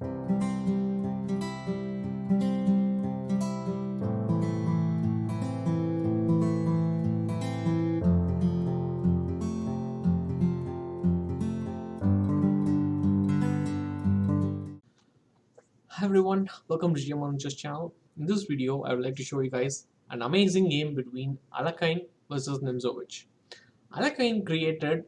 Hi everyone, welcome to GMOn's channel. In this video, I would like to show you guys an amazing game between Alekhine versus Nimzowitsch. Alekhine created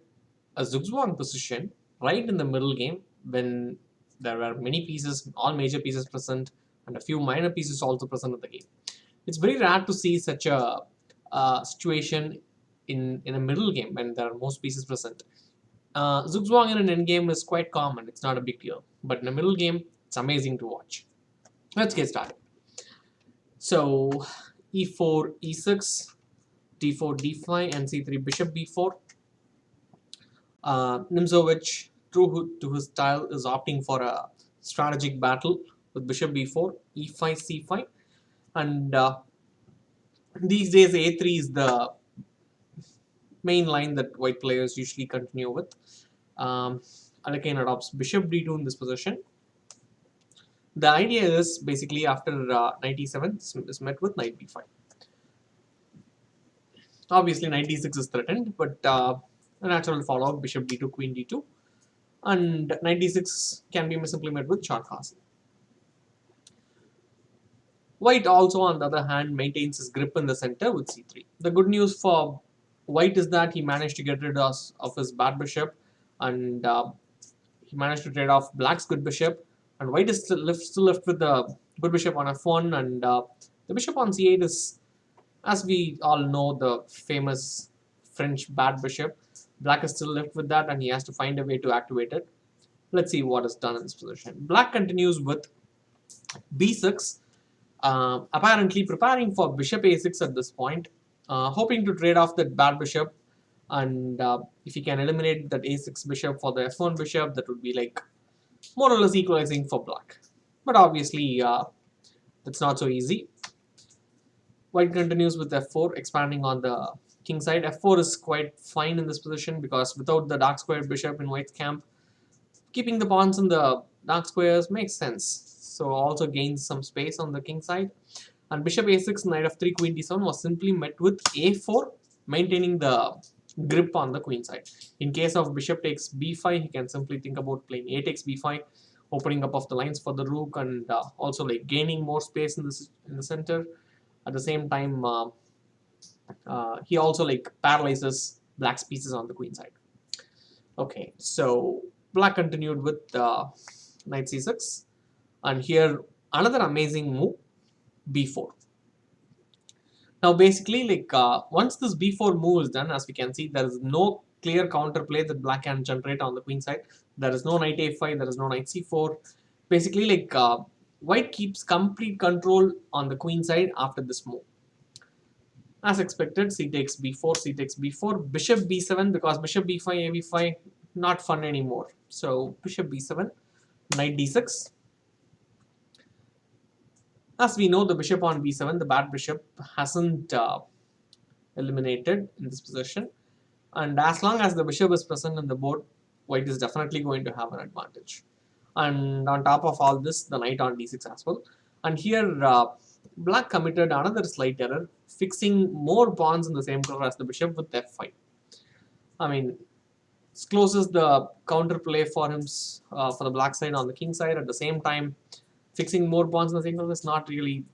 a Zugzwang position right in the middle game when there were many pieces, all major pieces present, and a few minor pieces also present in the game. It's very rare to see such a situation in a middle game when there are most pieces present. Zugzwang in an endgame is quite common, it's not a big deal. But in a middle game, it's amazing to watch. Let's get started. So e4, e6, d4, d5, and c3, bishop b4. Nimzowitsch, true to his style, is opting for a strategic battle with bishop b4, e5, c5, and these days a3 is the main line that white players usually continue with. Alekhine adopts bishop d2 in this position. The idea is basically after knight e7 is met with knight b5. Obviously knight d6 is threatened, but a natural follow-up, bishop d2, queen d2, and knight d6 can be simply met with short castle. White also, on the other hand, maintains his grip in the center with c3. The good news for white is that he managed to get rid of his bad bishop, and he managed to trade off black's good bishop, and white is still left with the good bishop on f1, and the bishop on c8 is, as we all know, the famous French bad bishop. Black is still left with that and he has to find a way to activate it. Let's see what is done in this position. Black continues with b6, apparently preparing for bishop a6 at this point, hoping to trade off that bad bishop, and if he can eliminate that a6 bishop for the f1 bishop, that would be like more or less equalizing for black. But obviously that's not so easy. White continues with f4, expanding on the king side. f4 is quite fine in this position because without the dark squared bishop in white's camp, keeping the pawns in the dark squares makes sense. So also gains some space on the king side. And bishop a6, knight f3, queen d7 was simply met with a4, maintaining the grip on the queen side. In case of bishop takes b5, he can simply think about playing a takes b5, opening up of the lines for the rook, and also like gaining more space in the center. At the same time, he also like paralyzes black's pieces on the queen side. Okay, so black continued with knight c6, and here another amazing move, b4. Now basically, like once this b4 move is done, as we can see, there is no clear counterplay that black can generate on the queen side. There is no knight a5, there is no knight c4. Basically, like white keeps complete control on the queen side after this move. As expected, c takes b4, c takes b4, bishop b7, because bishop b5, ab5, not fun anymore. So bishop b7, knight d6. As we know, the bishop on b7, the bad bishop, hasn't eliminated in this position. And as long as the bishop is present on the board, white is definitely going to have an advantage. And on top of all this, the knight on d6 as well. And here, black committed another slight error, fixing more pawns in the same color as the bishop with f5. I mean, it closes the counterplay for him for the black side on the king side. At the same time, fixing more pawns in the same color is not really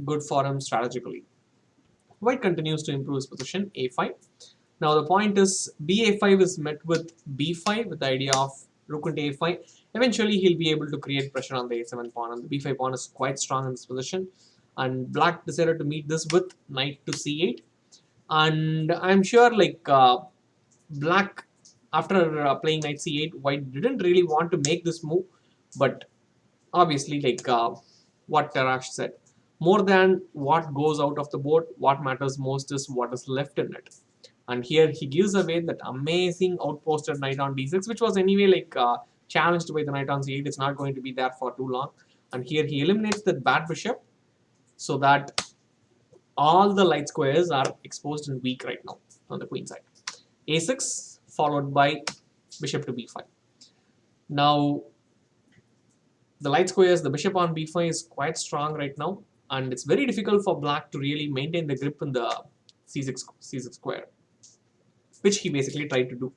good for him strategically. White continues to improve his position, a5. Now the point is, ba5 is met with b5 with the idea of rook into a5. Eventually he'll be able to create pressure on the a7 pawn, and the b5 pawn is quite strong in this position. And black decided to meet this with knight to c8. And I'm sure like black, after playing knight c8, white didn't really want to make this move, but obviously like what Tarash said, more than what goes out of the board, what matters most is what is left in it. And here he gives away that amazing outposted knight on d6, which was anyway like challenged by the knight on c8. It's not going to be there for too long. And here he eliminates that bad bishop so that all the light squares are exposed and weak right now on the queen side. a6 followed by bishop to b5. Now The light squares, the bishop on b5 is quite strong right now, and it's very difficult for black to really maintain the grip in the c6 square, which he basically tried to do.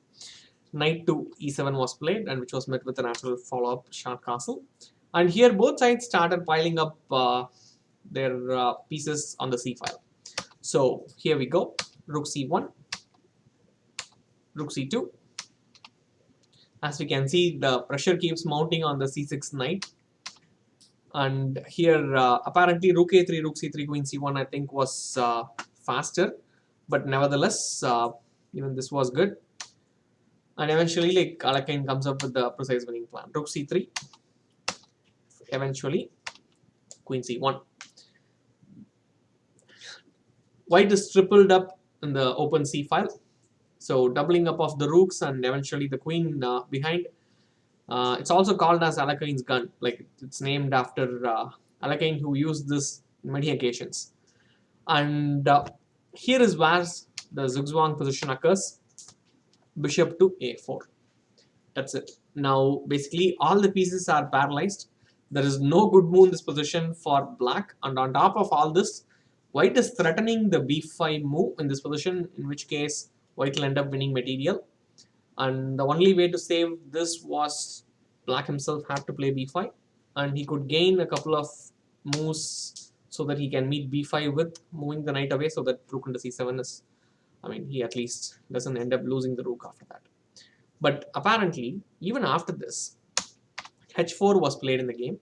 Knight to e7 was played, and which was met with a natural follow-up short castle. And here both sides started piling up their pieces on the c file. So here we go, rook c1, rook c2. As we can see, the pressure keeps mounting on the c6 knight. And here apparently rook a3, rook c3, queen c1 I think was faster, but nevertheless even this was good. And eventually like Alekhine comes up with the precise winning plan. Rook c3, eventually queen c1. White is tripled up in the open c file, so doubling up of the rooks and eventually the queen behind. It's also called as Alekhine's gun, like it's named after Alekhine, who used this in many occasions. And here is where the Zugzwang position occurs, bishop to a4. That's it. Now basically all the pieces are paralyzed. There is no good move in this position for black, and on top of all this, white is threatening the b5 move in this position, in which case white will end up winning material. And the only way to save this was black himself had to play b5, and he could gain a couple of moves so that he can meet b5 with moving the knight away, so that rook into c7 is, I mean, he at least doesn't end up losing the rook after that. But apparently even after this, h4 was played in the game,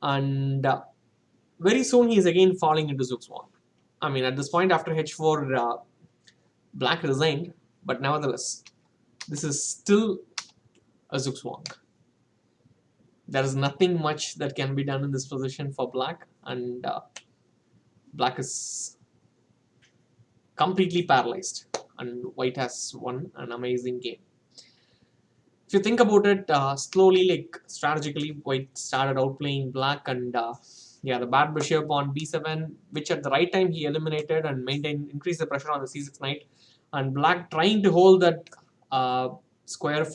and very soon he is again falling into Zugzwang. I mean, at this point after h4 black resigned, but nevertheless this is still a Zugzwang. There is nothing much that can be done in this position for black, and black is completely paralyzed, and white has won an amazing game. If you think about it, slowly, like strategically, white started outplaying black, and yeah, the bad bishop on b7, which at the right time he eliminated and increased the pressure on the c6 knight, and black trying to hold that square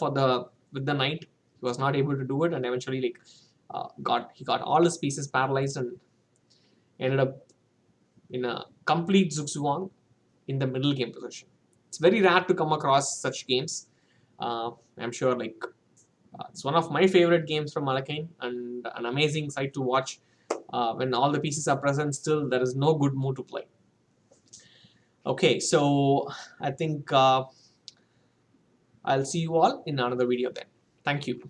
with the knight, he was not able to do it, and eventually like he got all his pieces paralyzed and ended up in a complete Zugzwang in the middle game position. It's very rare to come across such games. I'm sure like it's one of my favorite games from Alekhine, and an amazing sight to watch. When all the pieces are present, still there is no good move to play. Okay, so I think I'll see you all in another video then. Thank you.